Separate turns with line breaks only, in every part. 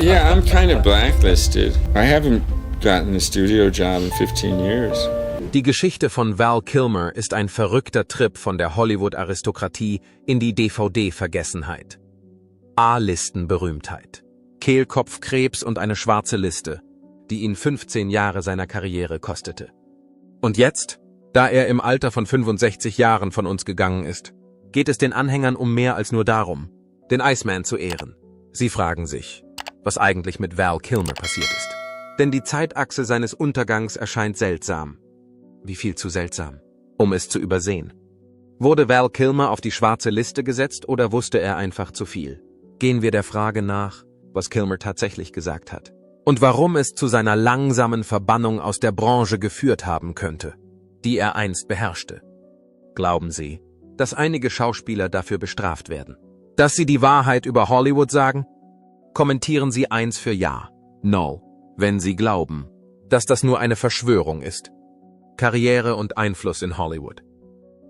Yeah, I'm kind of blacklisted. I haven't gotten a studio job in 15 years.
Die Geschichte von Val Kilmer ist ein verrückter Trip von der Hollywood-Aristokratie in die DVD-Vergessenheit. A-Listen-Berühmtheit. Kehlkopfkrebs und eine schwarze Liste, die ihn 15 Jahre seiner Karriere kostete. Und jetzt, da er im Alter von 65 Jahren von uns gegangen ist, geht es den Anhängern um mehr als nur darum, den Iceman zu ehren. Sie fragen sich, was eigentlich mit Val Kilmer passiert ist. Denn die Zeitachse seines Untergangs erscheint seltsam. Wie viel zu seltsam, um es zu übersehen. Wurde Val Kilmer auf die schwarze Liste gesetzt oder wusste er einfach zu viel? Gehen wir der Frage nach, was Kilmer tatsächlich gesagt hat. Und warum es zu seiner langsamen Verbannung aus der Branche geführt haben könnte, die er einst beherrschte. Glauben Sie, dass einige Schauspieler dafür bestraft werden? Dass sie die Wahrheit über Hollywood sagen? Kommentieren Sie eins für Ja, No, wenn Sie glauben, dass das nur eine Verschwörung ist. Karriere und Einfluss in Hollywood.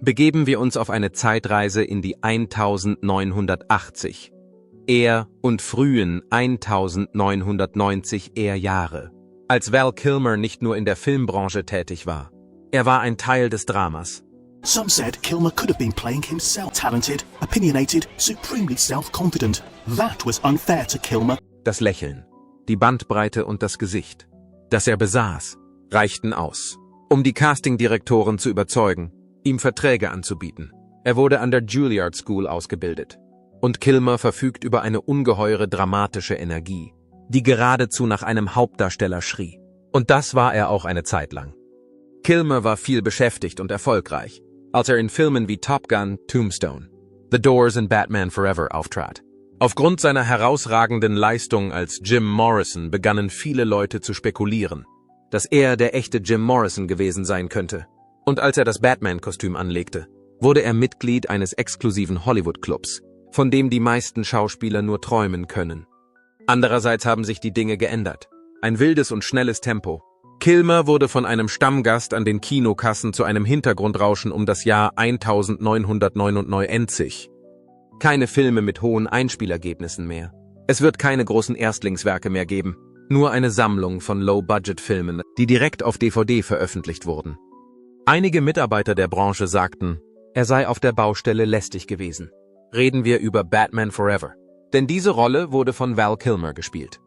Begeben wir uns auf eine Zeitreise in die 1980, und frühen 1990 Jahre, als Val Kilmer nicht nur in der Filmbranche tätig war. Er war ein Teil des Dramas.
Some said Kilmer could have been playing himself. Talented, opinionated, supremely self-confident. That was unfair to Kilmer.
Das Lächeln, die Bandbreite und das Gesicht, das er besaß, reichten aus, um die Castingdirektoren zu überzeugen, ihm Verträge anzubieten. Er wurde an der Juilliard School ausgebildet. Und Kilmer verfügt über eine ungeheure dramatische Energie, die geradezu nach einem Hauptdarsteller schrie. Und das war er auch eine Zeit lang. Kilmer war viel beschäftigt und erfolgreich, als er in Filmen wie Top Gun, Tombstone, The Doors und Batman Forever auftrat. Aufgrund seiner herausragenden Leistung als Jim Morrison begannen viele Leute zu spekulieren, dass er der echte Jim Morrison gewesen sein könnte. Und als er das Batman-Kostüm anlegte, wurde er Mitglied eines exklusiven Hollywood-Clubs, von dem die meisten Schauspieler nur träumen können. Andererseits haben sich die Dinge geändert. Ein wildes und schnelles Tempo. Kilmer wurde von einem Stammgast an den Kinokassen zu einem Hintergrundrauschen um das Jahr 1999. Keine Filme mit hohen Einspielergebnissen mehr. Es wird keine großen Erstlingswerke mehr geben. Nur eine Sammlung von Low-Budget-Filmen, die direkt auf DVD veröffentlicht wurden. Einige Mitarbeiter der Branche sagten, er sei auf der Baustelle lästig gewesen. Reden wir über Batman Forever. Denn diese Rolle wurde von Val Kilmer gespielt.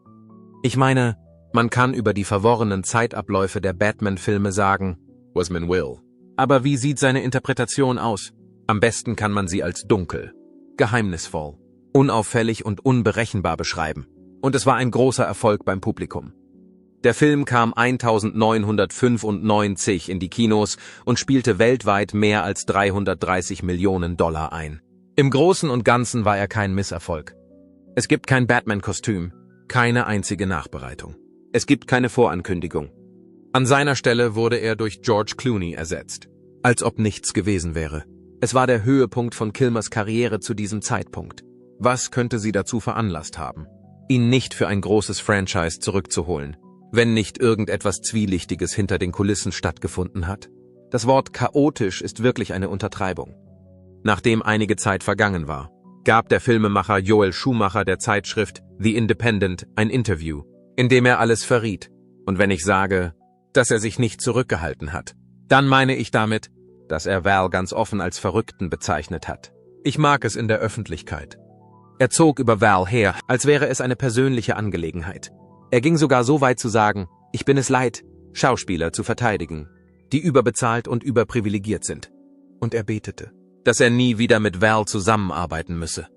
Ich meine, man kann über die verworrenen Zeitabläufe der Batman-Filme sagen, was man will. Aber wie sieht seine Interpretation aus? Am besten kann man sie als dunkel, geheimnisvoll, unauffällig und unberechenbar beschreiben. Und es war ein großer Erfolg beim Publikum. Der Film kam 1995 in die Kinos und spielte weltweit mehr als 330 Millionen Dollar ein. Im Großen und Ganzen war er kein Misserfolg. Es gibt kein Batman-Kostüm, keine einzige Nachbereitung. Es gibt keine Vorankündigung. An seiner Stelle wurde er durch George Clooney ersetzt, als ob nichts gewesen wäre. Es war der Höhepunkt von Kilmers Karriere zu diesem Zeitpunkt. Was könnte sie dazu veranlasst haben, ihn nicht für ein großes Franchise zurückzuholen, wenn nicht irgendetwas Zwielichtiges hinter den Kulissen stattgefunden hat? Das Wort chaotisch ist wirklich eine Untertreibung. Nachdem einige Zeit vergangen war, gab der Filmemacher Joel Schumacher der Zeitschrift The Independent ein Interview, in dem er alles verriet. Und wenn ich sage, dass er sich nicht zurückgehalten hat, dann meine ich damit, dass er Val ganz offen als Verrückten bezeichnet hat. Ich mag es in der Öffentlichkeit. Er zog über Val her, als wäre es eine persönliche Angelegenheit. Er ging sogar so weit zu sagen, ich bin es leid, Schauspieler zu verteidigen, die überbezahlt und überprivilegiert sind. Und er betete, dass er nie wieder mit Val zusammenarbeiten müsse.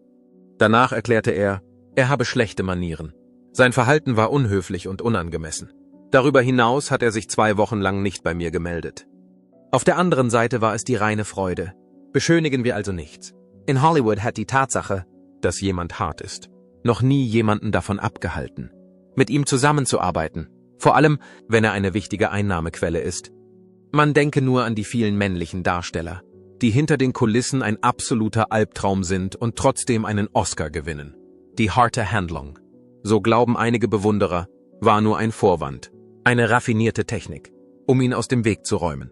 Danach erklärte er habe schlechte Manieren. Sein Verhalten war unhöflich und unangemessen. Darüber hinaus hat er sich 2 Wochen lang nicht bei mir gemeldet. Auf der anderen Seite war es die reine Freude. Beschönigen wir also nichts. In Hollywood hat die Tatsache, dass jemand hart ist, noch nie jemanden davon abgehalten, mit ihm zusammenzuarbeiten, vor allem, wenn er eine wichtige Einnahmequelle ist. Man denke nur an die vielen männlichen Darsteller, die hinter den Kulissen ein absoluter Albtraum sind und trotzdem einen Oscar gewinnen. Die harte Handlung, so glauben einige Bewunderer, war nur ein Vorwand, eine raffinierte Technik, um ihn aus dem Weg zu räumen.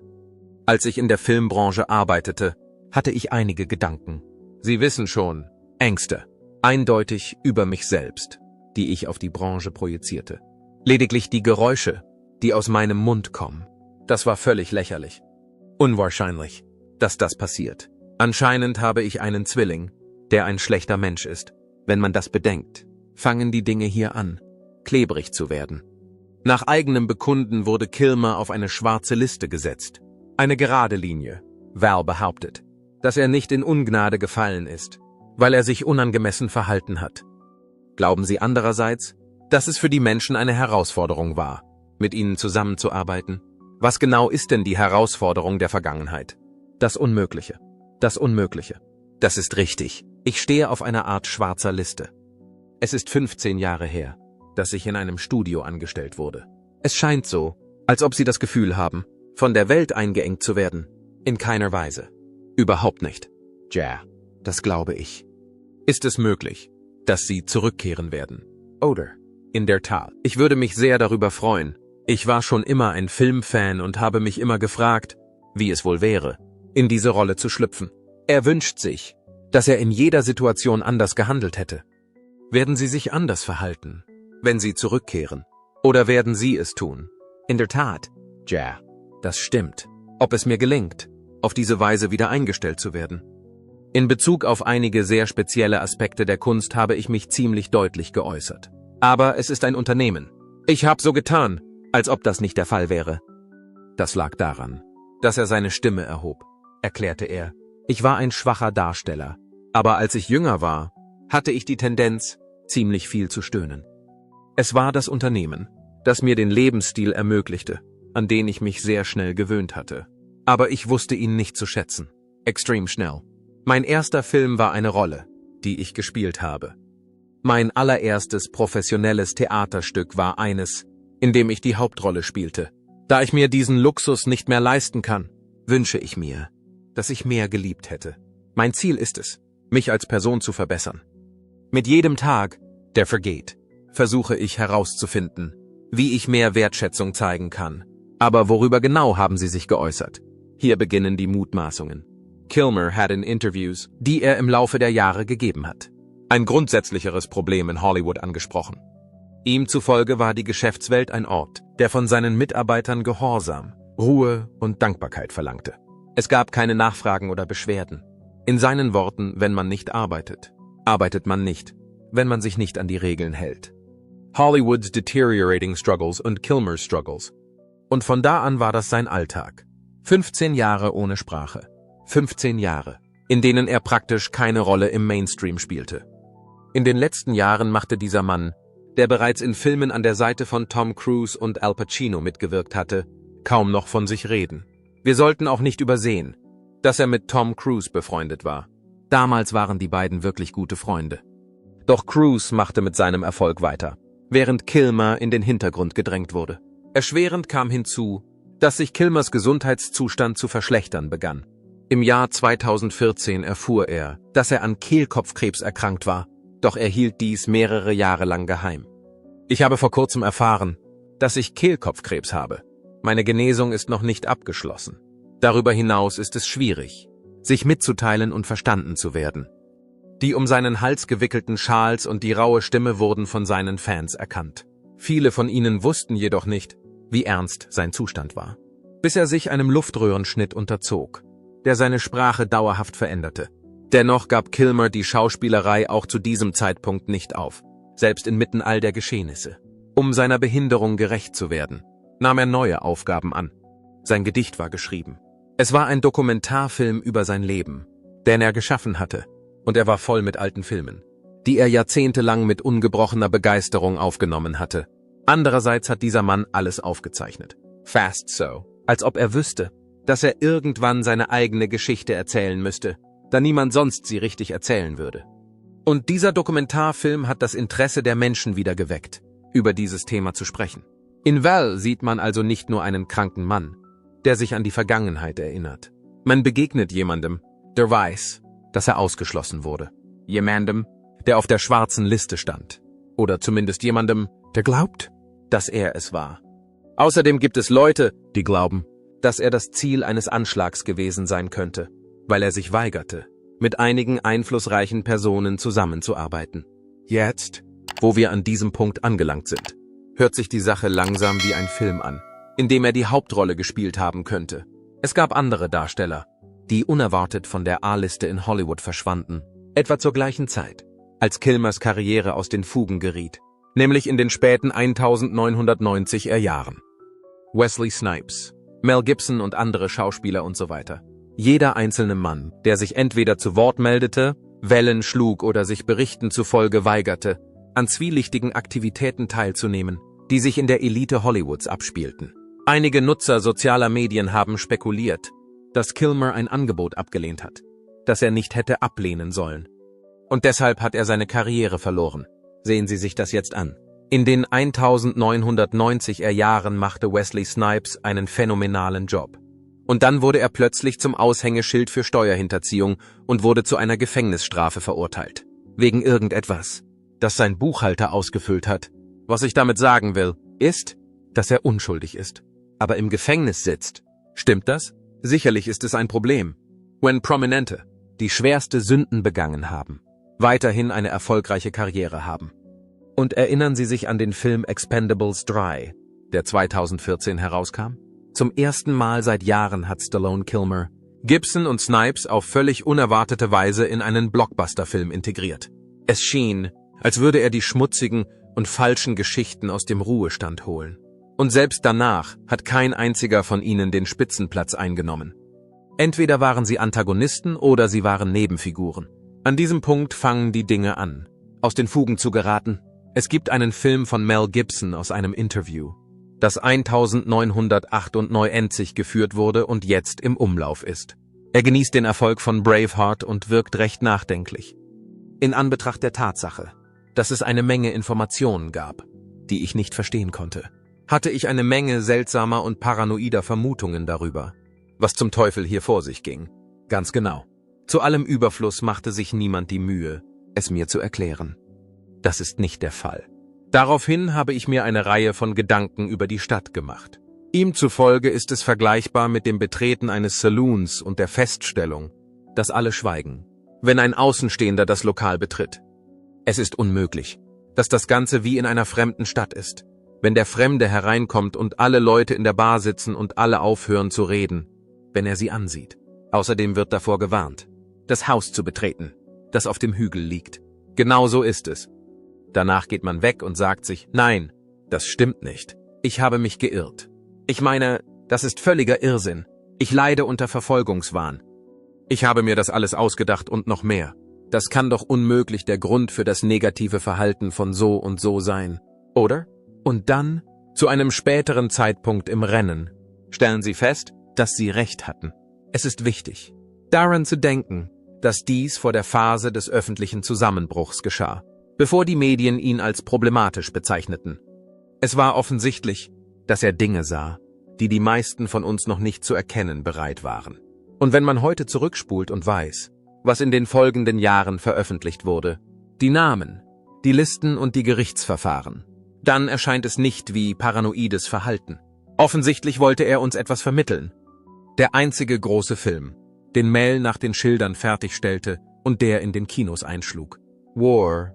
Als ich in der Filmbranche arbeitete, hatte ich einige Gedanken. Sie wissen schon, Ängste, eindeutig über mich selbst. die ich auf die Branche projizierte. Lediglich die Geräusche, die aus meinem Mund kommen. Das war völlig lächerlich. Unwahrscheinlich, dass das passiert. Anscheinend habe ich einen Zwilling, der ein schlechter Mensch ist. Wenn man das bedenkt, fangen die Dinge hier an, klebrig zu werden. Nach eigenem Bekunden wurde Kilmer auf eine schwarze Liste gesetzt. Eine gerade Linie. Val behauptet, dass er nicht in Ungnade gefallen ist, weil er sich unangemessen verhalten hat. Glauben Sie andererseits, dass es für die Menschen eine Herausforderung war, mit ihnen zusammenzuarbeiten? Was genau ist denn die Herausforderung der Vergangenheit? Das Unmögliche. Das Unmögliche. Das ist richtig. Ich stehe auf einer Art schwarzer Liste. Es ist 15 Jahre her, dass ich in einem Studio angestellt wurde. Es scheint so, als ob Sie das Gefühl haben, von der Welt eingeengt zu werden. In keiner Weise. Überhaupt nicht. Ja, das glaube ich. Ist es möglich, dass Sie zurückkehren werden? Oder? In der Tat. Ich würde mich sehr darüber freuen. Ich war schon immer ein Filmfan und habe mich immer gefragt, wie es wohl wäre, in diese Rolle zu schlüpfen. Er wünscht sich, dass er in jeder Situation anders gehandelt hätte. Werden Sie sich anders verhalten, wenn Sie zurückkehren? Oder werden Sie es tun? In der Tat. Ja, das stimmt. Ob es mir gelingt, auf diese Weise wieder eingestellt zu werden? In Bezug auf einige sehr spezielle Aspekte der Kunst habe ich mich ziemlich deutlich geäußert. Aber es ist ein Unternehmen. Ich habe so getan, als ob das nicht der Fall wäre. Das lag daran, dass er seine Stimme erhob, erklärte er. Ich war ein schwacher Darsteller, aber als ich jünger war, hatte ich die Tendenz, ziemlich viel zu stöhnen. Es war das Unternehmen, das mir den Lebensstil ermöglichte, an den ich mich sehr schnell gewöhnt hatte. Aber ich wusste ihn nicht zu schätzen. Extrem schnell. Mein erster Film war eine Rolle, die ich gespielt habe. Mein allererstes professionelles Theaterstück war eines, in dem ich die Hauptrolle spielte. Da ich mir diesen Luxus nicht mehr leisten kann, wünsche ich mir, dass ich mehr geliebt hätte. Mein Ziel ist es, mich als Person zu verbessern. Mit jedem Tag, der vergeht, versuche ich herauszufinden, wie ich mehr Wertschätzung zeigen kann. Aber worüber genau haben Sie sich geäußert? Hier beginnen die Mutmaßungen. Kilmer hat in Interviews, die er im Laufe der Jahre gegeben hat, ein grundsätzlicheres Problem in Hollywood angesprochen. Ihm zufolge war die Geschäftswelt ein Ort, der von seinen Mitarbeitern Gehorsam, Ruhe und Dankbarkeit verlangte. Es gab keine Nachfragen oder Beschwerden. In seinen Worten, wenn man nicht arbeitet, arbeitet man nicht, wenn man sich nicht an die Regeln hält. Hollywoods deteriorating struggles und Kilmer's struggles. Und von da an war das sein Alltag. 15 Jahre ohne Sprache. 15 Jahre, in denen er praktisch keine Rolle im Mainstream spielte. In den letzten Jahren machte dieser Mann, der bereits in Filmen an der Seite von Tom Cruise und Al Pacino mitgewirkt hatte, kaum noch von sich reden. Wir sollten auch nicht übersehen, dass er mit Tom Cruise befreundet war. Damals waren die beiden wirklich gute Freunde. Doch Cruise machte mit seinem Erfolg weiter, während Kilmer in den Hintergrund gedrängt wurde. Erschwerend kam hinzu, dass sich Kilmers Gesundheitszustand zu verschlechtern begann. Im Jahr 2014 erfuhr er, dass er an Kehlkopfkrebs erkrankt war, doch er hielt dies mehrere Jahre lang geheim. Ich habe vor kurzem erfahren, dass ich Kehlkopfkrebs habe. Meine Genesung ist noch nicht abgeschlossen. Darüber hinaus ist es schwierig, sich mitzuteilen und verstanden zu werden. Die um seinen Hals gewickelten Schals und die raue Stimme wurden von seinen Fans erkannt. Viele von ihnen wussten jedoch nicht, wie ernst sein Zustand war. Bis er sich einem Luftröhrenschnitt unterzog, der seine Sprache dauerhaft veränderte. Dennoch gab Kilmer die Schauspielerei auch zu diesem Zeitpunkt nicht auf, selbst inmitten all der Geschehnisse. Um seiner Behinderung gerecht zu werden, nahm er neue Aufgaben an. Sein Gedicht war geschrieben. Es war ein Dokumentarfilm über sein Leben, den er geschaffen hatte, und er war voll mit alten Filmen, die er jahrzehntelang mit ungebrochener Begeisterung aufgenommen hatte. Andererseits hat dieser Mann alles aufgezeichnet. Fast so, als ob er wüsste, dass er irgendwann seine eigene Geschichte erzählen müsste, da niemand sonst sie richtig erzählen würde. Und dieser Dokumentarfilm hat das Interesse der Menschen wieder geweckt, über dieses Thema zu sprechen. In Val sieht man also nicht nur einen kranken Mann, der sich an die Vergangenheit erinnert. Man begegnet jemandem, der weiß, dass er ausgeschlossen wurde. Jemandem, der auf der schwarzen Liste stand. Oder zumindest jemandem, der glaubt, dass er es war. Außerdem gibt es Leute, die glauben, dass er das Ziel eines Anschlags gewesen sein könnte, weil er sich weigerte, mit einigen einflussreichen Personen zusammenzuarbeiten. Jetzt, wo wir an diesem Punkt angelangt sind, hört sich die Sache langsam wie ein Film an, in dem er die Hauptrolle gespielt haben könnte. Es gab andere Darsteller, die unerwartet von der A-Liste in Hollywood verschwanden, etwa zur gleichen Zeit, als Kilmers Karriere aus den Fugen geriet, nämlich in den späten 1990er Jahren. Wesley Snipes, Mel Gibson und andere Schauspieler und so weiter. Jeder einzelne Mann, der sich entweder zu Wort meldete, Wellen schlug oder sich Berichten zufolge weigerte, an zwielichtigen Aktivitäten teilzunehmen, die sich in der Elite Hollywoods abspielten. Einige Nutzer sozialer Medien haben spekuliert, dass Kilmer ein Angebot abgelehnt hat, das er nicht hätte ablehnen sollen. Und deshalb hat er seine Karriere verloren. Sehen Sie sich das jetzt an. In den 1990er Jahren machte Wesley Snipes einen phänomenalen Job. Und dann wurde er plötzlich zum Aushängeschild für Steuerhinterziehung und wurde zu einer Gefängnisstrafe verurteilt. Wegen irgendetwas, das sein Buchhalter ausgefüllt hat. Was ich damit sagen will, ist, dass er unschuldig ist, aber im Gefängnis sitzt. Stimmt das? Sicherlich ist es ein Problem, wenn Prominente, die schwerste Sünden begangen haben, weiterhin eine erfolgreiche Karriere haben. Und erinnern Sie sich an den Film Expendables 3, der 2014 herauskam? Zum ersten Mal seit Jahren hat Stallone Kilmer, Gibson und Snipes auf völlig unerwartete Weise in einen Blockbuster-Film integriert. Es schien, als würde er die schmutzigen und falschen Geschichten aus dem Ruhestand holen. Und selbst danach hat kein einziger von ihnen den Spitzenplatz eingenommen. Entweder waren sie Antagonisten oder sie waren Nebenfiguren. An diesem Punkt fangen die Dinge an, aus den Fugen zu geraten. Es gibt einen Film von Mel Gibson aus einem Interview, das 1998 geführt wurde und jetzt im Umlauf ist. Er genießt den Erfolg von Braveheart und wirkt recht nachdenklich. In Anbetracht der Tatsache, dass es eine Menge Informationen gab, die ich nicht verstehen konnte, hatte ich eine Menge seltsamer und paranoider Vermutungen darüber, was zum Teufel hier vor sich ging. Ganz genau. Zu allem Überfluss machte sich niemand die Mühe, es mir zu erklären. Das ist nicht der Fall. Daraufhin habe ich mir eine Reihe von Gedanken über die Stadt gemacht. Ihm zufolge ist es vergleichbar mit dem Betreten eines Saloons und der Feststellung, dass alle schweigen, wenn ein Außenstehender das Lokal betritt. Es ist unmöglich, dass das Ganze wie in einer fremden Stadt ist, wenn der Fremde hereinkommt und alle Leute in der Bar sitzen und alle aufhören zu reden, wenn er sie ansieht. Außerdem wird davor gewarnt, das Haus zu betreten, das auf dem Hügel liegt. Genau so ist es. Danach geht man weg und sagt sich, nein, das stimmt nicht. Ich habe mich geirrt. Ich meine, das ist völliger Irrsinn. Ich leide unter Verfolgungswahn. Ich habe mir das alles ausgedacht und noch mehr. Das kann doch unmöglich der Grund für das negative Verhalten von so und so sein, oder? Und dann, zu einem späteren Zeitpunkt im Rennen, stellen Sie fest, dass Sie recht hatten. Es ist wichtig, daran zu denken, dass dies vor der Phase des öffentlichen Zusammenbruchs geschah, bevor die Medien ihn als problematisch bezeichneten. Es war offensichtlich, dass er Dinge sah, die die meisten von uns noch nicht zu erkennen bereit waren. Und wenn man heute zurückspult und weiß, was in den folgenden Jahren veröffentlicht wurde, die Namen, die Listen und die Gerichtsverfahren, dann erscheint es nicht wie paranoides Verhalten. Offensichtlich wollte er uns etwas vermitteln. Der einzige große Film, den Mel nach den Schildern fertigstellte und der in den Kinos einschlug. War,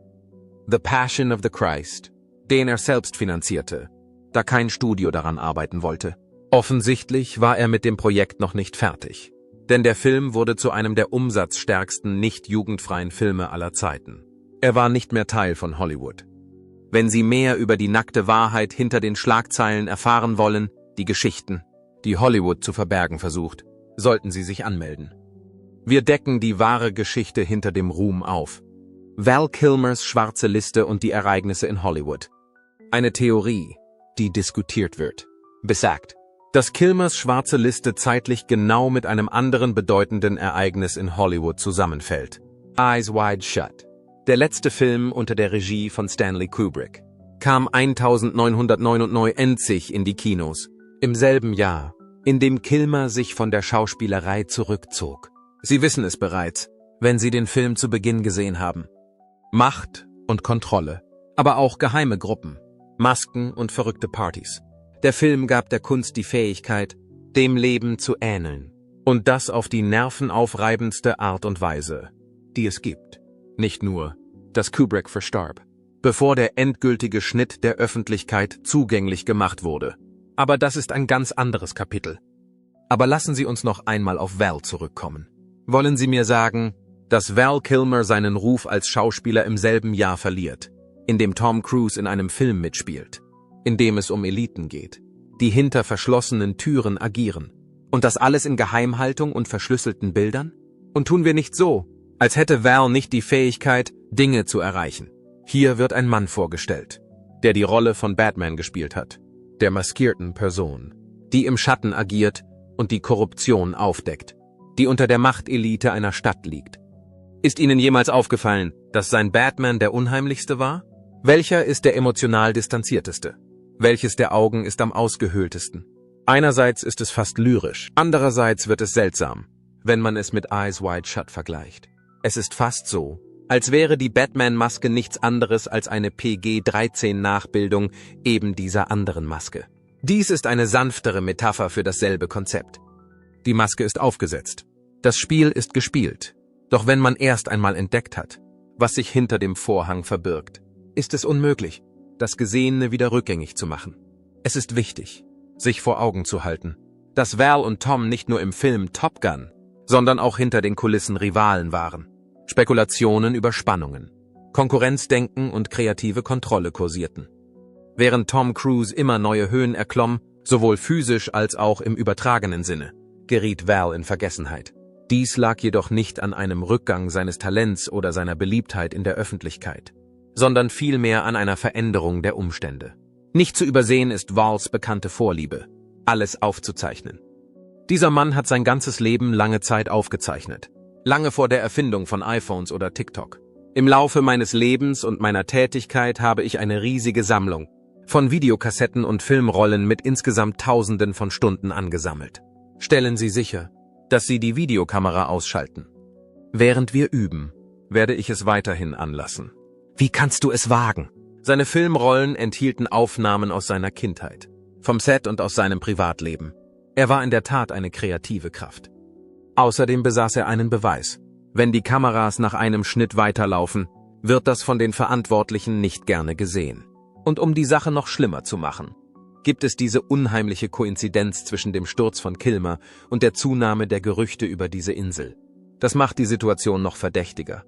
The Passion of the Christ, den er selbst finanzierte, da kein Studio daran arbeiten wollte. Offensichtlich war er mit dem Projekt noch nicht fertig, denn der Film wurde zu einem der umsatzstärksten nicht jugendfreien Filme aller Zeiten. Er war nicht mehr Teil von Hollywood. Wenn Sie mehr über die nackte Wahrheit hinter den Schlagzeilen erfahren wollen, die Geschichten, die Hollywood zu verbergen versucht, sollten Sie sich anmelden. Wir decken die wahre Geschichte hinter dem Ruhm auf. Val Kilmers schwarze Liste und die Ereignisse in Hollywood. Eine Theorie, die diskutiert wird, besagt, dass Kilmers schwarze Liste zeitlich genau mit einem anderen bedeutenden Ereignis in Hollywood zusammenfällt. Eyes Wide Shut. Der letzte Film unter der Regie von Stanley Kubrick kam 1999 in die Kinos, im selben Jahr, in dem Kilmer sich von der Schauspielerei zurückzog. Sie wissen es bereits, wenn Sie den Film zu Beginn gesehen haben. Macht und Kontrolle, aber auch geheime Gruppen, Masken und verrückte Partys. Der Film gab der Kunst die Fähigkeit, dem Leben zu ähneln. Und das auf die nervenaufreibendste Art und Weise, die es gibt. Nicht nur, dass Kubrick verstarb. bevor der endgültige Schnitt der Öffentlichkeit zugänglich gemacht wurde. Aber das ist ein ganz anderes Kapitel. Aber lassen Sie uns noch einmal auf Val zurückkommen. Wollen Sie mir sagen, dass Val Kilmer seinen Ruf als Schauspieler im selben Jahr verliert, in dem Tom Cruise in einem Film mitspielt, in dem es um Eliten geht, die hinter verschlossenen Türen agieren, und das alles in Geheimhaltung und verschlüsselten Bildern? Und tun wir nicht so, als hätte Val nicht die Fähigkeit, Dinge zu erreichen. Hier wird ein Mann vorgestellt, der die Rolle von Batman gespielt hat, der maskierten Person, die im Schatten agiert und die Korruption aufdeckt, die unter der Machtelite einer Stadt liegt. Ist Ihnen jemals aufgefallen, dass sein Batman der unheimlichste war? Welcher ist der emotional distanzierteste? Welches der Augen ist am ausgehöhltesten? Einerseits ist es fast lyrisch, andererseits wird es seltsam, wenn man es mit Eyes Wide Shut vergleicht. Es ist fast so, als wäre die Batman-Maske nichts anderes als eine PG-13-Nachbildung eben dieser anderen Maske. Dies ist eine sanftere Metapher für dasselbe Konzept. Die Maske ist aufgesetzt. Das Spiel ist gespielt. Doch wenn man erst einmal entdeckt hat, was sich hinter dem Vorhang verbirgt, ist es unmöglich, das Gesehene wieder rückgängig zu machen. Es ist wichtig, sich vor Augen zu halten, dass Val und Tom nicht nur im Film Top Gun, sondern auch hinter den Kulissen Rivalen waren. Spekulationen über Spannungen, Konkurrenzdenken und kreative Kontrolle kursierten. Während Tom Cruise immer neue Höhen erklomm, sowohl physisch als auch im übertragenen Sinne, geriet Val in Vergessenheit. Dies lag jedoch nicht an einem Rückgang seines Talents oder seiner Beliebtheit in der Öffentlichkeit, sondern vielmehr an einer Veränderung der Umstände. Nicht zu übersehen ist Vals bekannte Vorliebe, alles aufzuzeichnen. Dieser Mann hat sein ganzes Leben lange Zeit aufgezeichnet, lange vor der Erfindung von iPhones oder TikTok. Im Laufe meines Lebens und meiner Tätigkeit habe ich eine riesige Sammlung von Videokassetten und Filmrollen mit insgesamt Tausenden von Stunden angesammelt. Stellen Sie sicher, dass Sie die Videokamera ausschalten. Während wir üben, werde ich es weiterhin anlassen. Wie kannst du es wagen? Seine Filmrollen enthielten Aufnahmen aus seiner Kindheit, vom Set und aus seinem Privatleben. Er war in der Tat eine kreative Kraft. Außerdem besaß er einen Beweis. Wenn die Kameras nach einem Schnitt weiterlaufen, wird das von den Verantwortlichen nicht gerne gesehen. Und um die Sache noch schlimmer zu machen, gibt es diese unheimliche Koinzidenz zwischen dem Sturz von Kilmer und der Zunahme der Gerüchte über diese Insel. Das macht die Situation noch verdächtiger.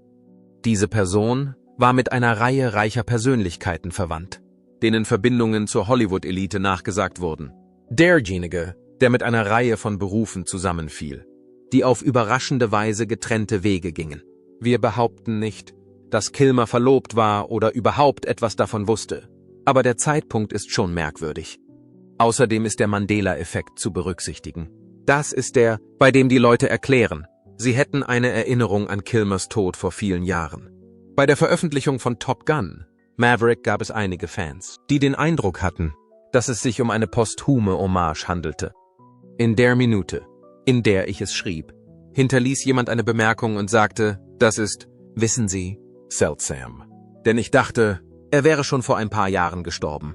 Diese Person war mit einer Reihe reicher Persönlichkeiten verwandt, denen Verbindungen zur Hollywood-Elite nachgesagt wurden. Derjenige, der mit einer Reihe von Berufen zusammenfiel, die auf überraschende Weise getrennte Wege gingen. Wir behaupten nicht, dass Kilmer verlobt war oder überhaupt etwas davon wusste, aber der Zeitpunkt ist schon merkwürdig. Außerdem ist der Mandela-Effekt zu berücksichtigen. Das ist der, bei dem die Leute erklären, sie hätten eine Erinnerung an Kilmers Tod vor vielen Jahren. Bei der Veröffentlichung von Top Gun, Maverick, gab es einige Fans, die den Eindruck hatten, dass es sich um eine posthume Hommage handelte. In der Minute, in der ich es schrieb, hinterließ jemand eine Bemerkung und sagte, das ist, wissen Sie, seltsam. Denn ich dachte, er wäre schon vor ein paar Jahren gestorben.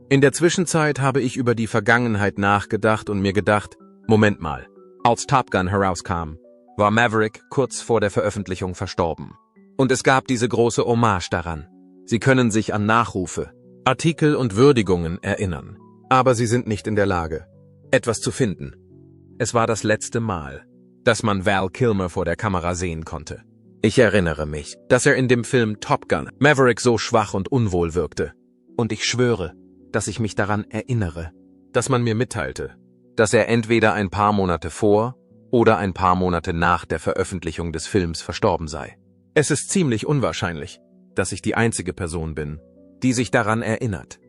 In der Zwischenzeit habe ich über die Vergangenheit nachgedacht und mir gedacht, Moment mal, als Top Gun herauskam, war Maverick kurz vor der Veröffentlichung verstorben. Und es gab diese große Hommage daran. Sie können sich an Nachrufe, Artikel und Würdigungen erinnern, aber sie sind nicht in der Lage, etwas zu finden. Es war das letzte Mal, dass man Val Kilmer vor der Kamera sehen konnte. Ich erinnere mich, dass er in dem Film Top Gun Maverick so schwach und unwohl wirkte. Und ich schwöre, dass ich mich daran erinnere, dass man mir mitteilte, dass er entweder ein paar Monate vor oder ein paar Monate nach der Veröffentlichung des Films verstorben sei. Es ist ziemlich unwahrscheinlich, dass ich die einzige Person bin, die sich daran erinnert.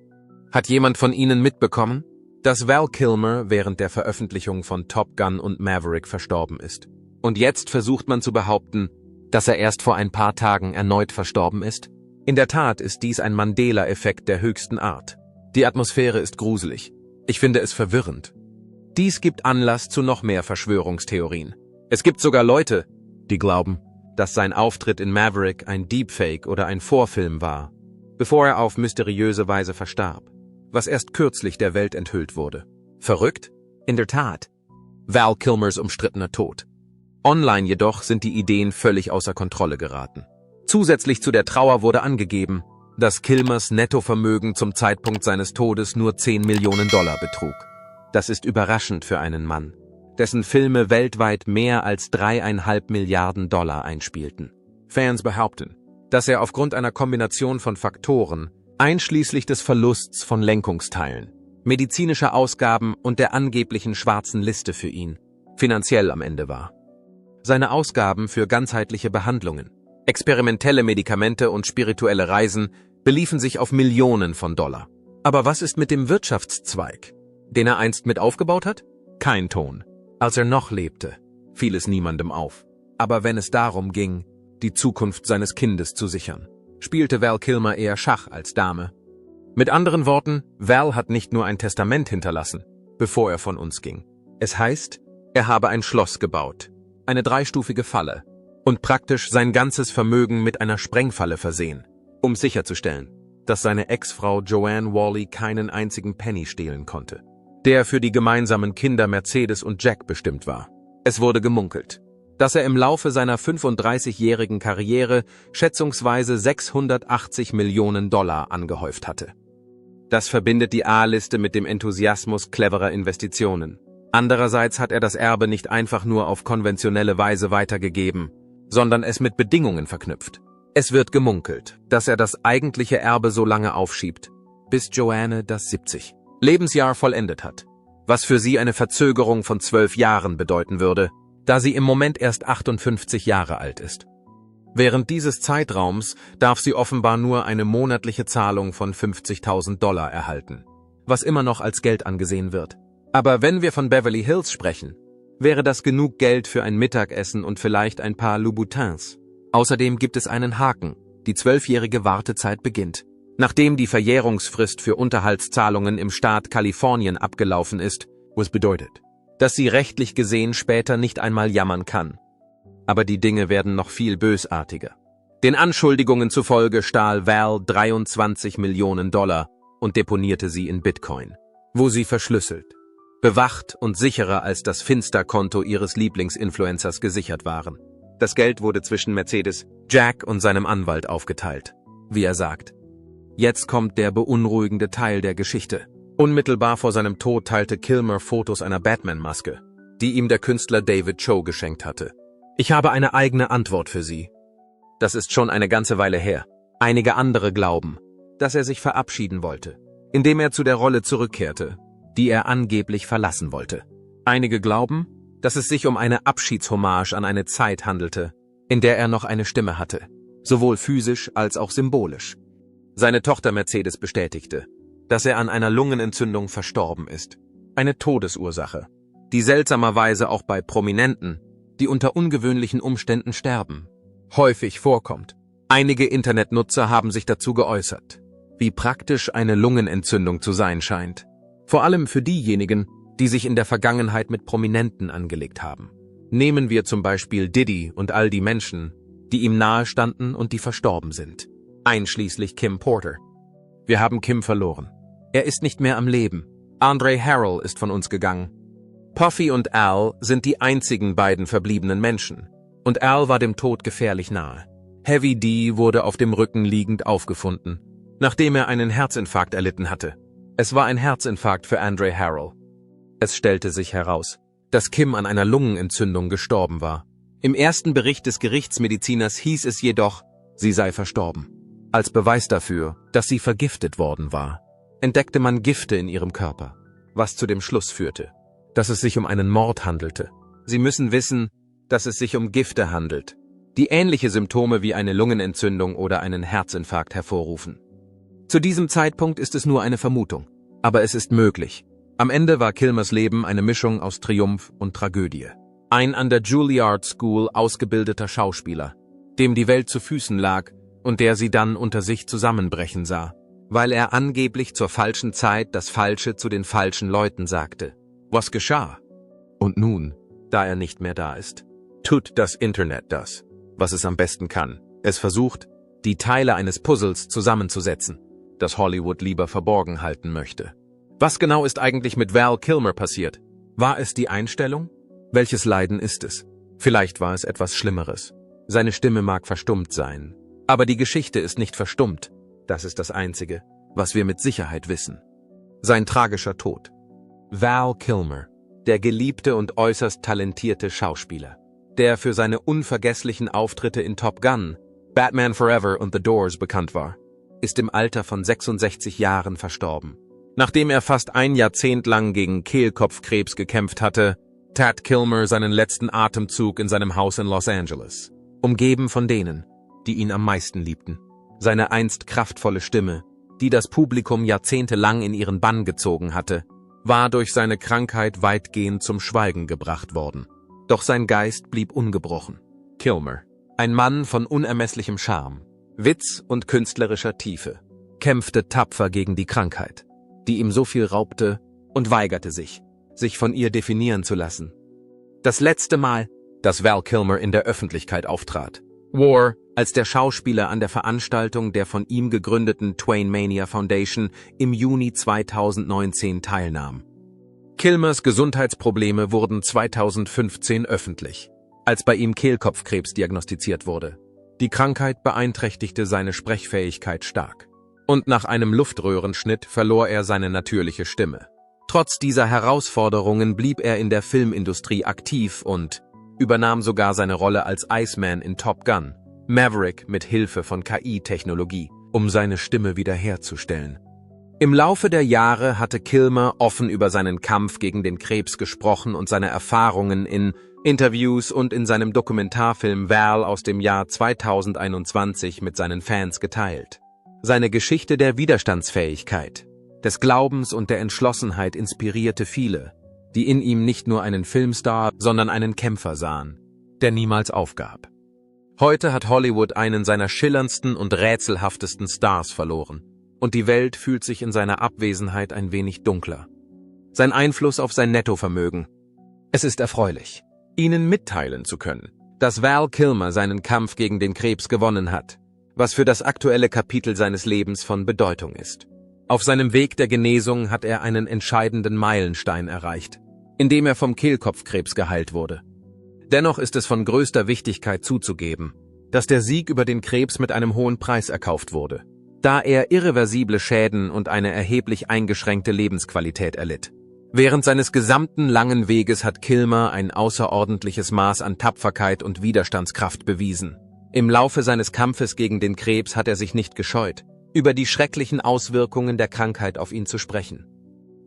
Hat jemand von Ihnen mitbekommen, dass Val Kilmer während der Veröffentlichung von Top Gun und Maverick verstorben ist? Und jetzt versucht man zu behaupten, dass er erst vor ein paar Tagen erneut verstorben ist? In der Tat ist dies ein Mandela-Effekt der höchsten Art. Die Atmosphäre ist gruselig. Ich finde es verwirrend. Dies gibt Anlass zu noch mehr Verschwörungstheorien. Es gibt sogar Leute, die glauben, dass sein Auftritt in Maverick ein Deepfake oder ein Vorfilm war, bevor er auf mysteriöse Weise verstarb, was erst kürzlich der Welt enthüllt wurde. Verrückt? In der Tat. Val Kilmers umstrittener Tod. Online jedoch sind die Ideen völlig außer Kontrolle geraten. Zusätzlich zu der Trauer wurde angegeben, dass Kilmers Nettovermögen zum Zeitpunkt seines Todes nur 10 Millionen Dollar betrug. Das ist überraschend für einen Mann, dessen Filme weltweit mehr als 3,5 Milliarden Dollar einspielten. Fans behaupten, dass er aufgrund einer Kombination von Faktoren, einschließlich des Verlusts von Lenkungsteilen, medizinischer Ausgaben und der angeblichen schwarzen Liste für ihn, finanziell am Ende war. Seine Ausgaben für ganzheitliche Behandlungen, experimentelle Medikamente und spirituelle Reisen beliefen sich auf Millionen von Dollar. Aber was ist mit dem Wirtschaftszweig, den er einst mit aufgebaut hat? Kein Ton. Als er noch lebte, fiel es niemandem auf. Aber wenn es darum ging, die Zukunft seines Kindes zu sichern, spielte Val Kilmer eher Schach als Dame. Mit anderen Worten, Val hat nicht nur ein Testament hinterlassen, bevor er von uns ging. Es heißt, er habe ein Schloss gebaut, eine 3-stufige Falle und praktisch sein ganzes Vermögen mit einer Sprengfalle versehen, um sicherzustellen, dass seine Ex-Frau Joanne Whalley keinen einzigen Penny stehlen konnte, der für die gemeinsamen Kinder Mercedes und Jack bestimmt war. Es wurde gemunkelt, dass er im Laufe seiner 35-jährigen Karriere schätzungsweise 680 Millionen Dollar angehäuft hatte. Das verbindet die A-Liste mit dem Enthusiasmus cleverer Investitionen. Andererseits hat er das Erbe nicht einfach nur auf konventionelle Weise weitergegeben, sondern es mit Bedingungen verknüpft. Es wird gemunkelt, dass er das eigentliche Erbe so lange aufschiebt, bis Joanne das 70. Lebensjahr vollendet hat, was für sie eine Verzögerung von 12 Jahren bedeuten würde, da sie im Moment erst 58 Jahre alt ist. Während dieses Zeitraums darf sie offenbar nur eine monatliche Zahlung von 50.000 Dollar erhalten, was immer noch als Geld angesehen wird. Aber wenn wir von Beverly Hills sprechen, wäre das genug Geld für ein Mittagessen und vielleicht ein paar Louboutins. Außerdem gibt es einen Haken: die 12-jährige Wartezeit beginnt. Nachdem die Verjährungsfrist für Unterhaltszahlungen im Staat Kalifornien abgelaufen ist, was bedeutet, dass sie rechtlich gesehen später nicht einmal jammern kann. Aber die Dinge werden noch viel bösartiger. Den Anschuldigungen zufolge stahl Val 23 Millionen Dollar und deponierte sie in Bitcoin, wo sie verschlüsselt, bewacht und sicherer als das Finsterkonto ihres Lieblingsinfluencers gesichert waren. Das Geld wurde zwischen Mercedes, Jack und seinem Anwalt aufgeteilt, wie er sagt. Jetzt kommt der beunruhigende Teil der Geschichte. Unmittelbar vor seinem Tod teilte Kilmer Fotos einer Batman-Maske, die ihm der Künstler David Cho geschenkt hatte. Ich habe eine eigene Antwort für Sie. Das ist schon eine ganze Weile her. Einige andere glauben, dass er sich verabschieden wollte, indem er zu der Rolle zurückkehrte, die er angeblich verlassen wollte. Einige glauben, dass es sich um eine Abschiedshommage an eine Zeit handelte, in der er noch eine Stimme hatte, sowohl physisch als auch symbolisch. Seine Tochter Mercedes bestätigte, dass er an einer Lungenentzündung verstorben ist. Eine Todesursache, die seltsamerweise auch bei Prominenten, die unter ungewöhnlichen Umständen sterben, häufig vorkommt. Einige Internetnutzer haben sich dazu geäußert, wie praktisch eine Lungenentzündung zu sein scheint. Vor allem für diejenigen, die sich in der Vergangenheit mit Prominenten angelegt haben. Nehmen wir zum Beispiel Diddy und all die Menschen, die ihm nahestanden und die verstorben sind. Einschließlich Kim Porter. Wir haben Kim verloren. Er ist nicht mehr am Leben. Andre Harrell ist von uns gegangen. Puffy und Al sind die einzigen beiden verbliebenen Menschen. Und Al war dem Tod gefährlich nahe. Heavy D wurde auf dem Rücken liegend aufgefunden, nachdem er einen Herzinfarkt erlitten hatte. Es war ein Herzinfarkt für Andre Harrell. Es stellte sich heraus, dass Kim an einer Lungenentzündung gestorben war. Im ersten Bericht des Gerichtsmediziners hieß es jedoch, sie sei verstorben. Als Beweis dafür, dass sie vergiftet worden war, entdeckte man Gifte in ihrem Körper, was zu dem Schluss führte, dass es sich um einen Mord handelte. Sie müssen wissen, dass es sich um Gifte handelt, die ähnliche Symptome wie eine Lungenentzündung oder einen Herzinfarkt hervorrufen. Zu diesem Zeitpunkt ist es nur eine Vermutung, aber es ist möglich. Am Ende war Kilmers Leben eine Mischung aus Triumph und Tragödie. Ein an der Juilliard School ausgebildeter Schauspieler, dem die Welt zu Füßen lag und der sie dann unter sich zusammenbrechen sah, weil er angeblich zur falschen Zeit das Falsche zu den falschen Leuten sagte. Was geschah? Und nun, da er nicht mehr da ist, tut das Internet das, was es am besten kann. Es versucht, die Teile eines Puzzles zusammenzusetzen, das Hollywood lieber verborgen halten möchte. Was genau ist eigentlich mit Val Kilmer passiert? War es die Einstellung? Welches Leiden ist es? Vielleicht war es etwas Schlimmeres. Seine Stimme mag verstummt sein, aber die Geschichte ist nicht verstummt. Das ist das Einzige, was wir mit Sicherheit wissen. Sein tragischer Tod. Val Kilmer, der geliebte und äußerst talentierte Schauspieler, der für seine unvergesslichen Auftritte in Top Gun, Batman Forever und The Doors bekannt war, ist im Alter von 66 Jahren verstorben. Nachdem er fast ein Jahrzehnt lang gegen Kehlkopfkrebs gekämpft hatte, tat Kilmer seinen letzten Atemzug in seinem Haus in Los Angeles, umgeben von denen, die ihn am meisten liebten. Seine einst kraftvolle Stimme, die das Publikum jahrzehntelang in ihren Bann gezogen hatte, war durch seine Krankheit weitgehend zum Schweigen gebracht worden. Doch sein Geist blieb ungebrochen. Kilmer, ein Mann von unermesslichem Charme, Witz und künstlerischer Tiefe, kämpfte tapfer gegen die Krankheit, die ihm so viel raubte, und weigerte sich von ihr definieren zu lassen. Das letzte Mal, dass Val Kilmer in der Öffentlichkeit auftrat, war, als der Schauspieler an der Veranstaltung der von ihm gegründeten Twain-Mania Foundation im Juni 2019 teilnahm. Kilmers Gesundheitsprobleme wurden 2015 öffentlich, als bei ihm Kehlkopfkrebs diagnostiziert wurde. Die Krankheit beeinträchtigte seine Sprechfähigkeit stark. Und nach einem Luftröhrenschnitt verlor er seine natürliche Stimme. Trotz dieser Herausforderungen blieb er in der Filmindustrie aktiv und übernahm sogar seine Rolle als Iceman in Top Gun, Maverick mit Hilfe von KI-Technologie, um seine Stimme wiederherzustellen. Im Laufe der Jahre hatte Kilmer offen über seinen Kampf gegen den Krebs gesprochen und seine Erfahrungen in Interviews und in seinem Dokumentarfilm Val aus dem Jahr 2021 mit seinen Fans geteilt. Seine Geschichte der Widerstandsfähigkeit, des Glaubens und der Entschlossenheit inspirierte viele, die in ihm nicht nur einen Filmstar, sondern einen Kämpfer sahen, der niemals aufgab. Heute hat Hollywood einen seiner schillerndsten und rätselhaftesten Stars verloren, und die Welt fühlt sich in seiner Abwesenheit ein wenig dunkler. Sein Einfluss auf sein Nettovermögen. Es ist erfreulich, Ihnen mitteilen zu können, dass Val Kilmer seinen Kampf gegen den Krebs gewonnen hat, was für das aktuelle Kapitel seines Lebens von Bedeutung ist. Auf seinem Weg der Genesung hat er einen entscheidenden Meilenstein erreicht, indem er vom Kehlkopfkrebs geheilt wurde. Dennoch ist es von größter Wichtigkeit zuzugeben, dass der Sieg über den Krebs mit einem hohen Preis erkauft wurde, da er irreversible Schäden und eine erheblich eingeschränkte Lebensqualität erlitt. Während seines gesamten langen Weges hat Kilmer ein außerordentliches Maß an Tapferkeit und Widerstandskraft bewiesen. Im Laufe seines Kampfes gegen den Krebs hat er sich nicht gescheut, über die schrecklichen Auswirkungen der Krankheit auf ihn zu sprechen.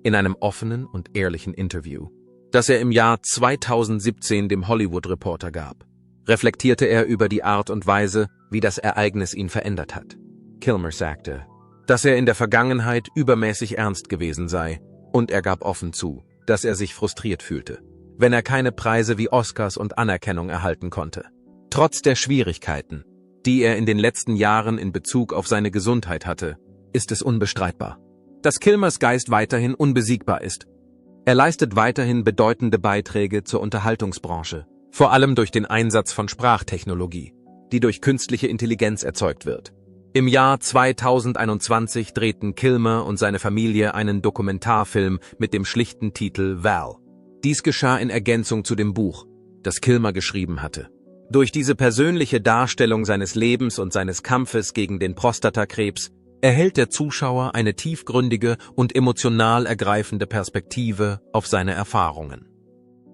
In einem offenen und ehrlichen Interview, das er im Jahr 2017 dem Hollywood Reporter gab, reflektierte er über die Art und Weise, wie das Ereignis ihn verändert hat. Kilmer sagte, dass er in der Vergangenheit übermäßig ernst gewesen sei, und er gab offen zu, dass er sich frustriert fühlte, wenn er keine Preise wie Oscars und Anerkennung erhalten konnte. Trotz der Schwierigkeiten, die er in den letzten Jahren in Bezug auf seine Gesundheit hatte, ist es unbestreitbar, dass Kilmers Geist weiterhin unbesiegbar ist. Er leistet weiterhin bedeutende Beiträge zur Unterhaltungsbranche, vor allem durch den Einsatz von Sprachtechnologie, die durch künstliche Intelligenz erzeugt wird. Im Jahr 2021 drehten Kilmer und seine Familie einen Dokumentarfilm mit dem schlichten Titel Val. Dies geschah in Ergänzung zu dem Buch, das Kilmer geschrieben hatte. Durch diese persönliche Darstellung seines Lebens und seines Kampfes gegen den Prostatakrebs erhält der Zuschauer eine tiefgründige und emotional ergreifende Perspektive auf seine Erfahrungen.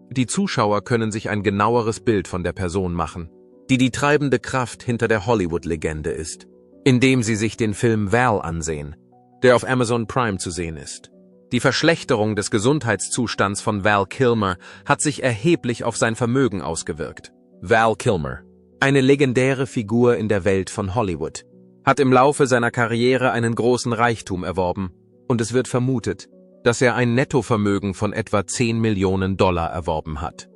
Die Zuschauer können sich ein genaueres Bild von der Person machen, die die treibende Kraft hinter der Hollywood-Legende ist, indem sie sich den Film Val ansehen, der auf Amazon Prime zu sehen ist. Die Verschlechterung des Gesundheitszustands von Val Kilmer hat sich erheblich auf sein Vermögen ausgewirkt. Val Kilmer, eine legendäre Figur in der Welt von Hollywood, hat im Laufe seiner Karriere einen großen Reichtum erworben, und es wird vermutet, dass er ein Nettovermögen von etwa 10 Millionen Dollar erworben hat.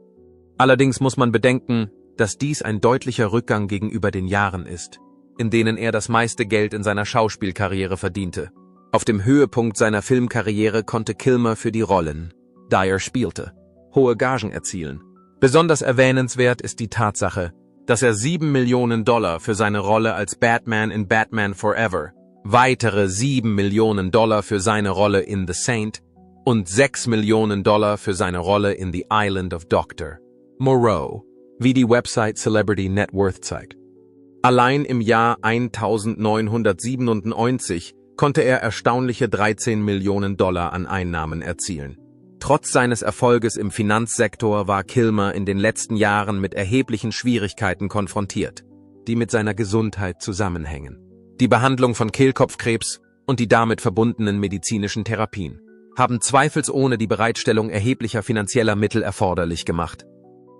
Allerdings muss man bedenken, dass dies ein deutlicher Rückgang gegenüber den Jahren ist, in denen er das meiste Geld in seiner Schauspielkarriere verdiente. Auf dem Höhepunkt seiner Filmkarriere konnte Kilmer für die Rollen, die er spielte, hohe Gagen erzielen. Besonders erwähnenswert ist die Tatsache, dass er 7 Millionen Dollar für seine Rolle als Batman in Batman Forever, weitere 7 Millionen Dollar für seine Rolle in The Saint und 6 Millionen Dollar für seine Rolle in The Island of Dr. Moreau, wie die Website Celebrity Net Worth zeigt. Allein im Jahr 1997 konnte er erstaunliche 13 Millionen Dollar an Einnahmen erzielen. Trotz seines Erfolges im Finanzsektor war Kilmer in den letzten Jahren mit erheblichen Schwierigkeiten konfrontiert, die mit seiner Gesundheit zusammenhängen. Die Behandlung von Kehlkopfkrebs und die damit verbundenen medizinischen Therapien haben zweifelsohne die Bereitstellung erheblicher finanzieller Mittel erforderlich gemacht.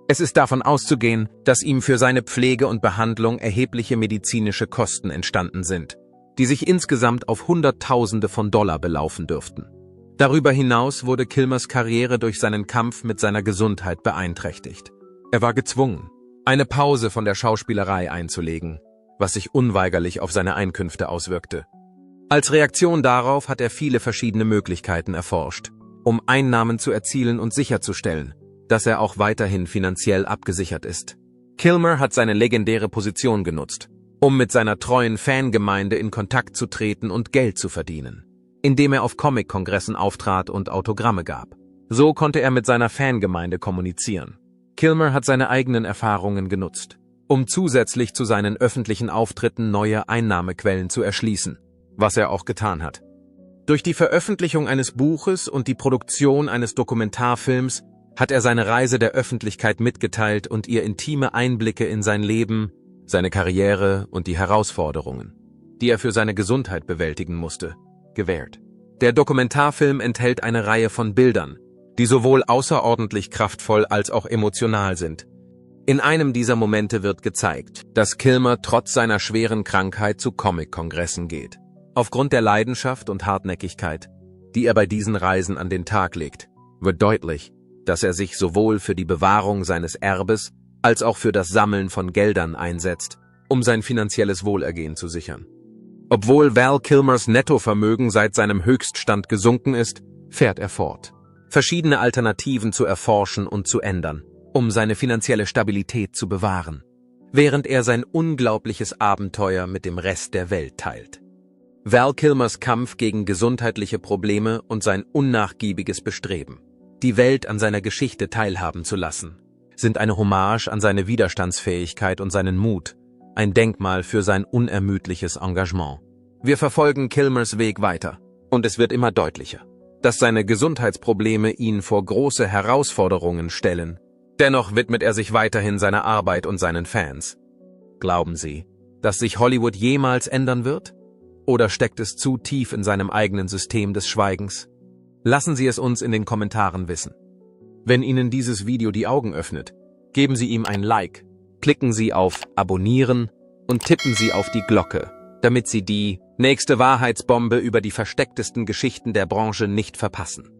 Es ist davon auszugehen, dass ihm für seine Pflege und Behandlung erhebliche medizinische Kosten entstanden sind, die sich insgesamt auf Hunderttausende von Dollar belaufen dürften. Darüber hinaus wurde Kilmers Karriere durch seinen Kampf mit seiner Gesundheit beeinträchtigt. Er war gezwungen, eine Pause von der Schauspielerei einzulegen, was sich unweigerlich auf seine Einkünfte auswirkte. Als Reaktion darauf hat er viele verschiedene Möglichkeiten erforscht, um Einnahmen zu erzielen und sicherzustellen, dass er auch weiterhin finanziell abgesichert ist. Kilmer hat seine legendäre Position genutzt, um mit seiner treuen Fangemeinde in Kontakt zu treten und Geld zu verdienen, indem er auf Comic-Kongressen auftrat und Autogramme gab. So konnte er mit seiner Fangemeinde kommunizieren. Kilmer hat seine eigenen Erfahrungen genutzt, um zusätzlich zu seinen öffentlichen Auftritten neue Einnahmequellen zu erschließen, was er auch getan hat. Durch die Veröffentlichung eines Buches und die Produktion eines Dokumentarfilms hat er seine Reise der Öffentlichkeit mitgeteilt und ihr intime Einblicke in sein Leben, seine Karriere und die Herausforderungen, die er für seine Gesundheit bewältigen musste, gewährt. Der Dokumentarfilm enthält eine Reihe von Bildern, die sowohl außerordentlich kraftvoll als auch emotional sind. In einem dieser Momente wird gezeigt, dass Kilmer trotz seiner schweren Krankheit zu Comic-Kongressen geht. Aufgrund der Leidenschaft und Hartnäckigkeit, die er bei diesen Reisen an den Tag legt, wird deutlich, dass er sich sowohl für die Bewahrung seines Erbes als auch für das Sammeln von Geldern einsetzt, um sein finanzielles Wohlergehen zu sichern. Obwohl Val Kilmers Nettovermögen seit seinem Höchststand gesunken ist, fährt er fort, verschiedene Alternativen zu erforschen und zu ändern, um seine finanzielle Stabilität zu bewahren, während er sein unglaubliches Abenteuer mit dem Rest der Welt teilt. Val Kilmers Kampf gegen gesundheitliche Probleme und sein unnachgiebiges Bestreben, die Welt an seiner Geschichte teilhaben zu lassen, sind eine Hommage an seine Widerstandsfähigkeit und seinen Mut, ein Denkmal für sein unermüdliches Engagement. Wir verfolgen Kilmers Weg weiter, und es wird immer deutlicher, dass seine Gesundheitsprobleme ihn vor große Herausforderungen stellen. Dennoch widmet er sich weiterhin seiner Arbeit und seinen Fans. Glauben Sie, dass sich Hollywood jemals ändern wird? Oder steckt es zu tief in seinem eigenen System des Schweigens? Lassen Sie es uns in den Kommentaren wissen. Wenn Ihnen dieses Video die Augen öffnet, geben Sie ihm ein Like, klicken Sie auf Abonnieren und tippen Sie auf die Glocke, damit Sie die nächste Wahrheitsbombe über die verstecktesten Geschichten der Branche nicht verpassen.